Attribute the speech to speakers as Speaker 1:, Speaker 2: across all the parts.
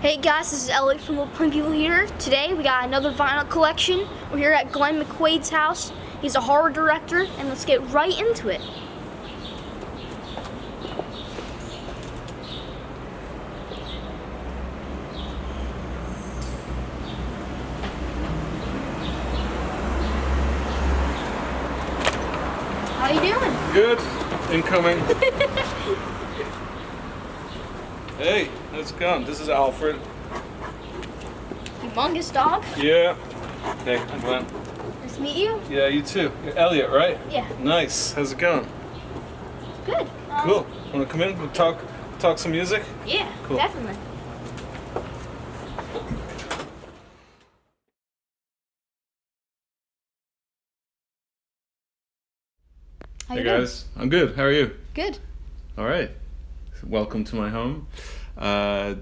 Speaker 1: Hey guys, this is Elliott from Little Punk People here. Today we got another vinyl collection. We're here at Glenn McQuaid's house. He's a horror director, and let's get right into it. How you doing?
Speaker 2: Good. Incoming. Hey, how's it going? This is Alfred.
Speaker 1: Humongous dog.
Speaker 2: Yeah. Hey, I'm Glenn.
Speaker 1: Nice to meet you.
Speaker 2: Yeah, you too. You're Elliott, right?
Speaker 1: Yeah.
Speaker 2: Nice. How's it going?
Speaker 1: Good.
Speaker 2: Cool. Want to come in? We'll talk some music?
Speaker 1: Yeah,
Speaker 2: Cool.
Speaker 1: definitely. How
Speaker 2: Hey
Speaker 1: you doing?
Speaker 2: guys, I'm good. How are you?
Speaker 1: Good.
Speaker 2: All right. Welcome to my home.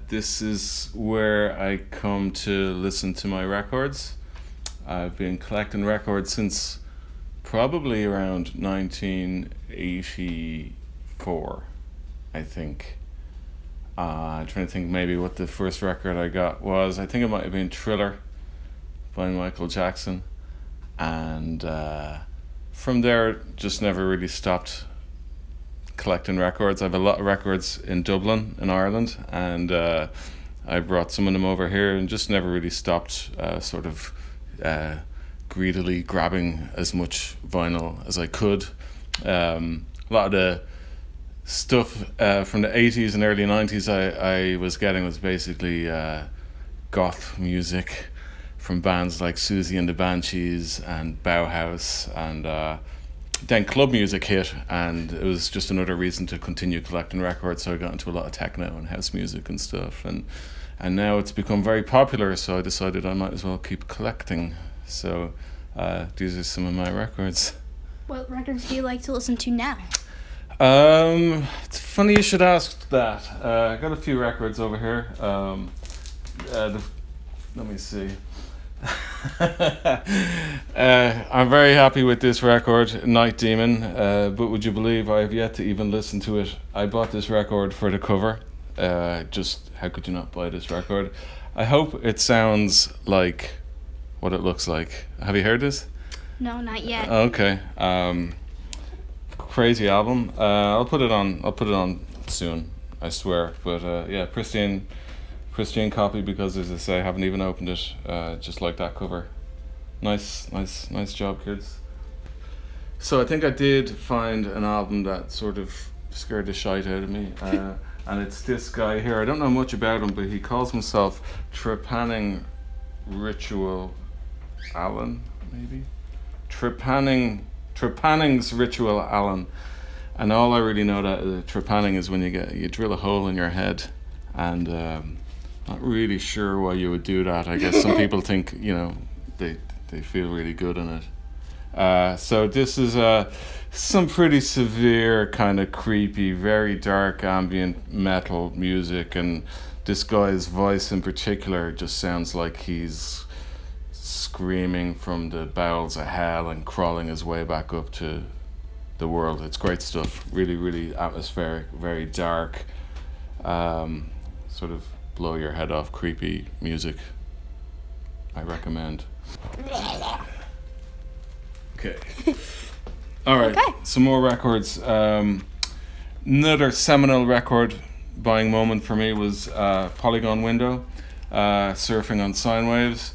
Speaker 2: This is where I come to listen to my records. I've been collecting records since probably around 1984, I think. I'm trying to think maybe what the first record I got was. I think it might have been Thriller by Michael Jackson. And from there, just never really stopped collecting records. I have a lot of records in Dublin, in Ireland, and I brought some of them over here and just never really stopped greedily grabbing as much vinyl as I could. A lot of the stuff from the 80s and early 90s I was getting was basically goth music from bands like Susie and the Banshees and Bauhaus, and then club music hit, and it was just another reason to continue collecting records. So I got into a lot of techno and house music and stuff, and now it's become very popular, so I decided I might as well keep collecting. So these are some of my records.
Speaker 1: What records do you like to listen to now?
Speaker 2: It's funny you should ask that. I got a few records over here. Let me see. I'm very happy with this record, Night Demon, but would you believe I have yet to even listen to it? I bought this record for the cover. Just how could you not buy this record? I hope it sounds like what it looks like. Have you heard this?
Speaker 1: No, not yet.
Speaker 2: Okay. Crazy album. I'll put it on soon, I swear. But yeah, pristine copy, because as I say, I haven't even opened it. Just like that cover. Nice job, kids. So I think I did find an album that sort of scared the shite out of me, and it's this guy here. I don't know much about him, but he calls himself Trepanning Ritual Allen, maybe Trepanning's Ritual Allen. And all I really know that trepanning is when you drill a hole in your head, and not really sure why you would do that. I guess some people think, they feel really good in it. So this is some pretty severe, kind of creepy, very dark ambient metal music, and this guy's voice in particular just sounds like he's screaming from the bowels of hell and crawling his way back up to the world. It's great stuff. Really, really atmospheric, very dark, sort of blow your head off creepy music. I recommend. Okay. All right.
Speaker 1: Okay.
Speaker 2: Some more records. Another seminal record buying moment for me was Polygon Window, Surfing on Sine Waves.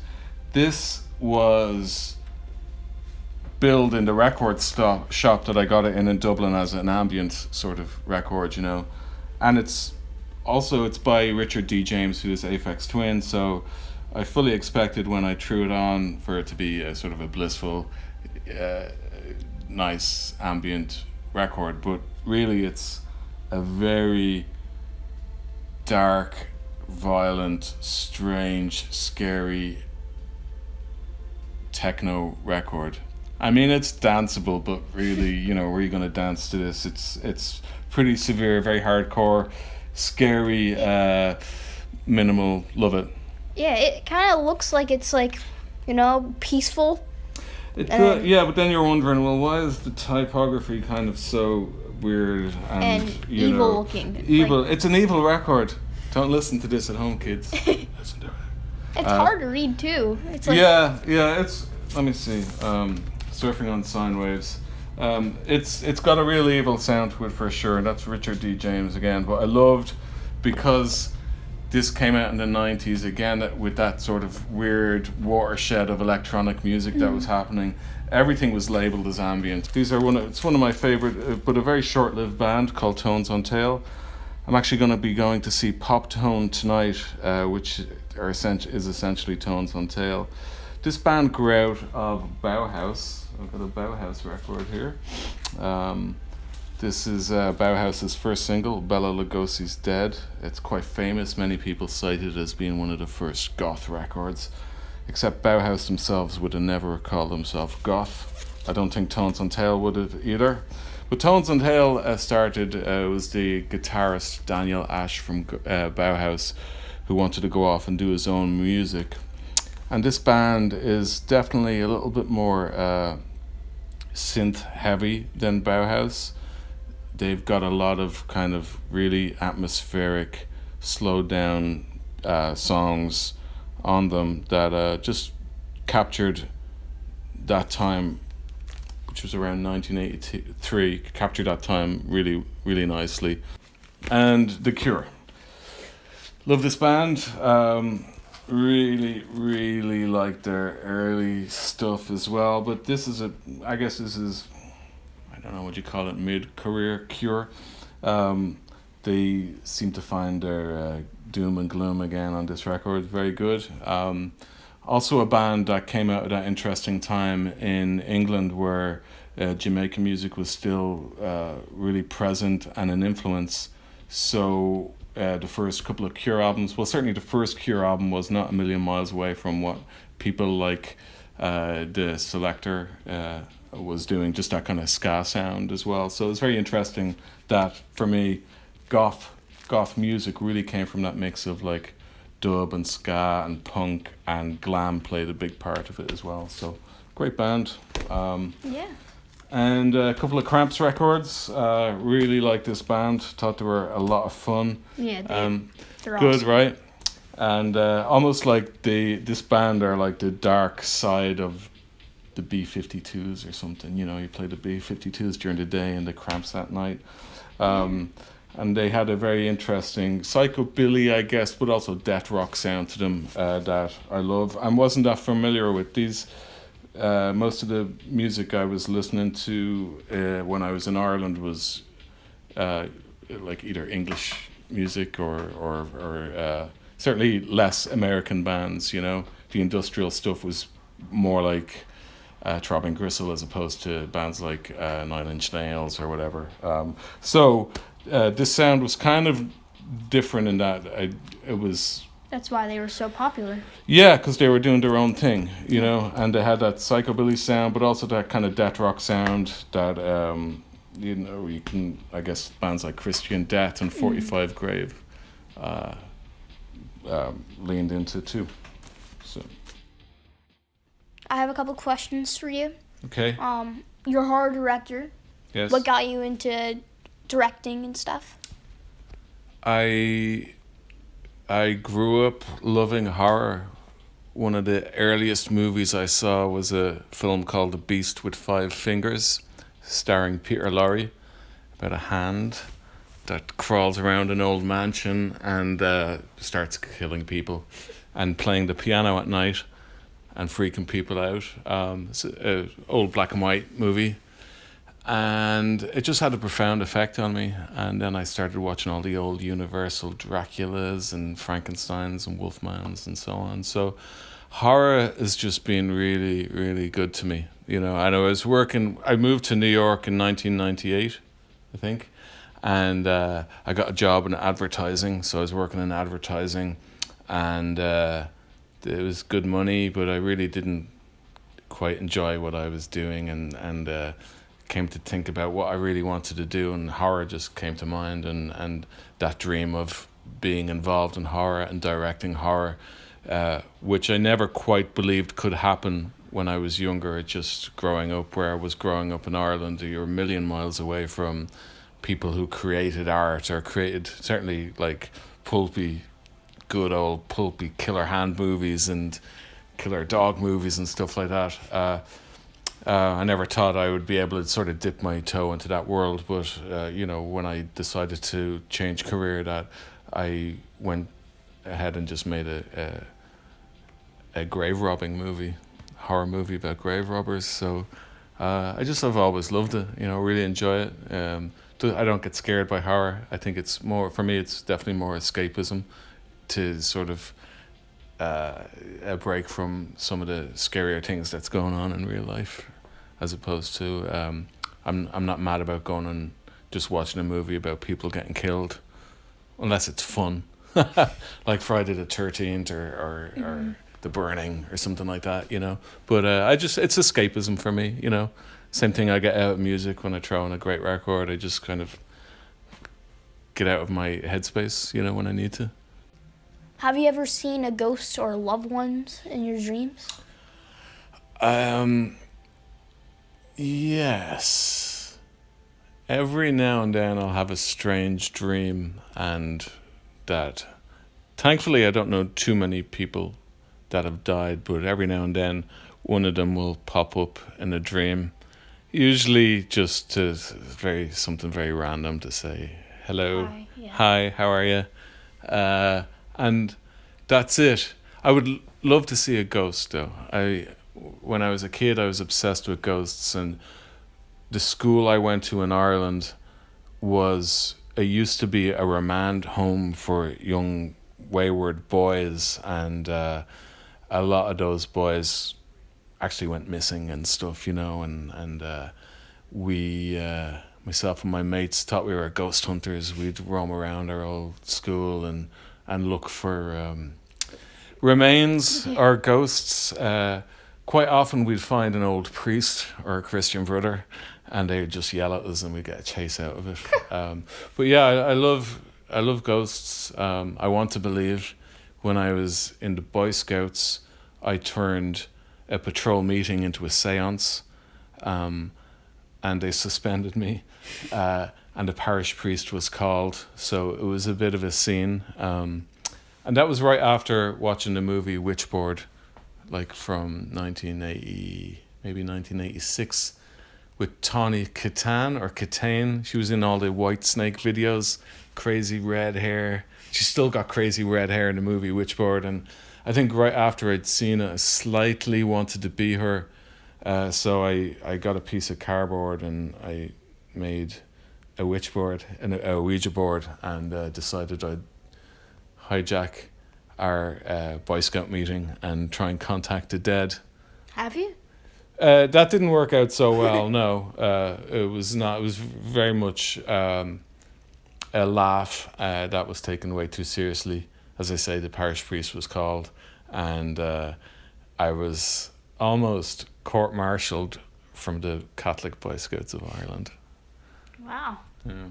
Speaker 2: This was billed in the record shop that I got it in Dublin as an ambient sort of record, and it's by Richard D. James, who is Aphex Twin, so I fully expected when I threw it on for it to be a sort of a blissful, nice ambient record, but really it's a very dark, violent, strange, scary techno record. I mean, it's danceable, but really, where are you going to dance to this? It's pretty severe, very hardcore, scary, minimal. Love it.
Speaker 1: Yeah, it kind of looks like it's peaceful.
Speaker 2: It could, yeah, but then you're wondering, well, why is the typography kind of so weird and
Speaker 1: evil looking?
Speaker 2: Evil. It's an evil record. Don't listen to this at home, kids. Listen to it.
Speaker 1: It's hard to read too. It's like
Speaker 2: Yeah, it's. Let me see. Surfing on Sine Waves. It's got a real evil sound to it for sure. That's Richard D. James again. But I loved because this came out in the 90s again with that sort of weird watershed of electronic music that was happening. Everything was labeled as ambient. These are it's one of my favorite, but a very short-lived band called Tones on Tail. I'm actually going to be going to see Pop Tone tonight, which is essentially Tones on Tail. This band grew out of Bauhaus. I've got a Bauhaus record here. This is Bauhaus's first single, Bela Lugosi's Dead. It's quite famous. Many people cite it as being one of the first Goth records, except Bauhaus themselves would have never called themselves Goth. I don't think Tones on Tail would have either. But Tones on Tail started, was the guitarist Daniel Ash from Bauhaus, who wanted to go off and do his own music. And this band is definitely a little bit more synth heavy than Bauhaus. They've got a lot of kind of really atmospheric, slowed down songs on them that just captured that time, which was around 1983, captured that time really, really nicely. And The Cure. Love this band. Really, really like their early stuff as well. But this is I don't know what you call it, mid-career Cure. They seem to find their doom and gloom again on this record. Very good. Also a band that came out at that interesting time in England where Jamaican music was still really present and an influence. So the first couple of Cure albums, well, certainly the first Cure album was not a million miles away from what people like the Selector was doing, just that kind of ska sound as well. So it's very interesting that, for me, goth music really came from that mix of like dub and ska and punk, and glam played a big part of it as well. So great band.
Speaker 1: yeah.
Speaker 2: And a couple of Cramps records. Really like this band. Thought they were a lot of fun.
Speaker 1: Yeah, they're
Speaker 2: good,
Speaker 1: awesome.
Speaker 2: right? And almost like this band are like the dark side of the B-52s or something. You know, you play the B-52s during the day and the Cramps at night. And they had a very interesting psychobilly, I guess, but also death rock sound to them that I love. I wasn't that familiar with these. Most of the music I was listening to when I was in Ireland was like either English music or certainly less American bands. You know, the industrial stuff was more like Throbbing Gristle as opposed to bands like Nine Inch Nails or whatever. So this sound was kind of different in that it was.
Speaker 1: That's why they were so popular.
Speaker 2: Yeah, because they were doing their own thing, you know, and they had that psychobilly sound, but also that kind of death rock sound that, you know, you can, I guess, bands like Christian Death and 45 Grave leaned into too. So.
Speaker 1: I have a couple questions for you.
Speaker 2: Okay.
Speaker 1: You're a horror director.
Speaker 2: Yes.
Speaker 1: What got you into directing and stuff?
Speaker 2: I grew up loving horror. One of the earliest movies I saw was a film called The Beast with Five Fingers, starring Peter Lorre, about a hand that crawls around an old mansion and starts killing people and playing the piano at night and freaking people out. It's an old black and white movie. And it just had a profound effect on me. And then I started watching all the old Universal Draculas and Frankensteins and Wolfmans and so on. So horror has just been really, really good to me. You know, and I moved to New York in 1998, I think. And I got a job in advertising. So I was working in advertising. And it was good money, but I really didn't quite enjoy what I was doing. And came to think about what I really wanted to do, and horror just came to mind, and that dream of being involved in horror and directing horror, which I never quite believed could happen when I was younger. It just growing up where I was growing up in Ireland, you're a million miles away from people who created art or created certainly like pulpy, good old pulpy killer hand movies and killer dog movies and stuff like that. I never thought I would be able to sort of dip my toe into that world, but when I decided to change career, that I went ahead and just made a grave robbing movie, horror movie about grave robbers. So I've always loved it. Really enjoy it. I don't get scared by horror. I think it's more, for me, it's definitely more escapism to sort of a break from some of the scarier things that's going on in real life, as opposed to I'm not mad about going and just watching a movie about people getting killed, unless it's fun, like Friday the 13th or The Burning or something like that, But it's escapism for me, Same thing I get out of music when I throw on a great record. I just kind of get out of my headspace, when I need to.
Speaker 1: Have you ever seen a ghost or loved ones in your dreams?
Speaker 2: Yes. Every now and then I'll have a strange dream, and that, thankfully, I don't know too many people that have died, but every now and then one of them will pop up in a dream, usually just to something very random to say hello, hi, how are you, and that's it. I would love to see a ghost, though. When I was a kid, I was obsessed with ghosts, and the school I went to in Ireland used to be a remand home for young wayward boys, and a lot of those boys actually went missing and stuff, and we, myself and my mates, thought we were ghost hunters. We'd roam around our old school and look for remains or ghosts. Quite often we'd find an old priest or a Christian brother, and they'd just yell at us and we'd get a chase out of it. But yeah, I love ghosts. I want to believe. When I was in the Boy Scouts, I turned a patrol meeting into a seance, and they suspended me, and the parish priest was called, so it was a bit of a scene. And that was right after watching the movie Witchboard, like from 1980, maybe 1986, with Tawny Katane. She was in all the White Snake videos, crazy red hair. She still got crazy red hair in the movie Witchboard, and I think right after I'd seen it, I slightly wanted to be her. So I got a piece of cardboard and I made a witchboard and a Ouija board, and decided I'd hijack our Boy Scout meeting and try and contact the dead.
Speaker 1: Have you?
Speaker 2: That didn't work out so well. No, it was not. It was very much a laugh that was taken way too seriously. As I say, the parish priest was called, and I was almost court-martialed from the Catholic Boy Scouts of Ireland.
Speaker 1: Wow.
Speaker 2: Yeah.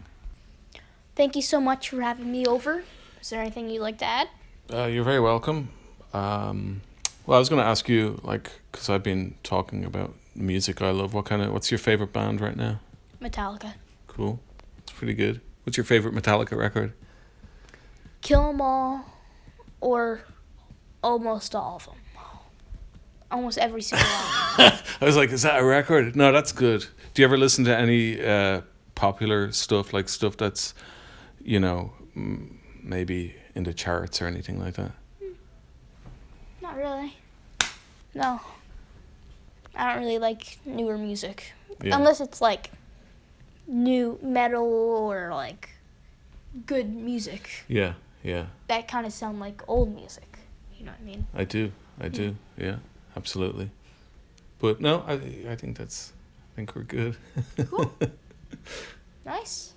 Speaker 1: Thank you so much for having me over. Is there anything you'd like to add?
Speaker 2: You're very welcome. Well, I was going to ask you, because I've been talking about music I love, what's your favorite band right now?
Speaker 1: Metallica.
Speaker 2: Cool. It's pretty good. What's your favorite Metallica record?
Speaker 1: Kill 'Em All, or almost all of them. Almost every single one.
Speaker 2: I was like, is that a record? No, that's good. Do you ever listen to any popular stuff, like stuff that's, maybe in the charts or anything like that?
Speaker 1: Not really. No. I don't really like newer music.
Speaker 2: Yeah.
Speaker 1: Unless it's like new metal or like good music.
Speaker 2: Yeah, yeah.
Speaker 1: That kind of sound like old music. You know what I mean?
Speaker 2: I do. Yeah, absolutely. But no, I think we're good.
Speaker 1: Cool. Nice.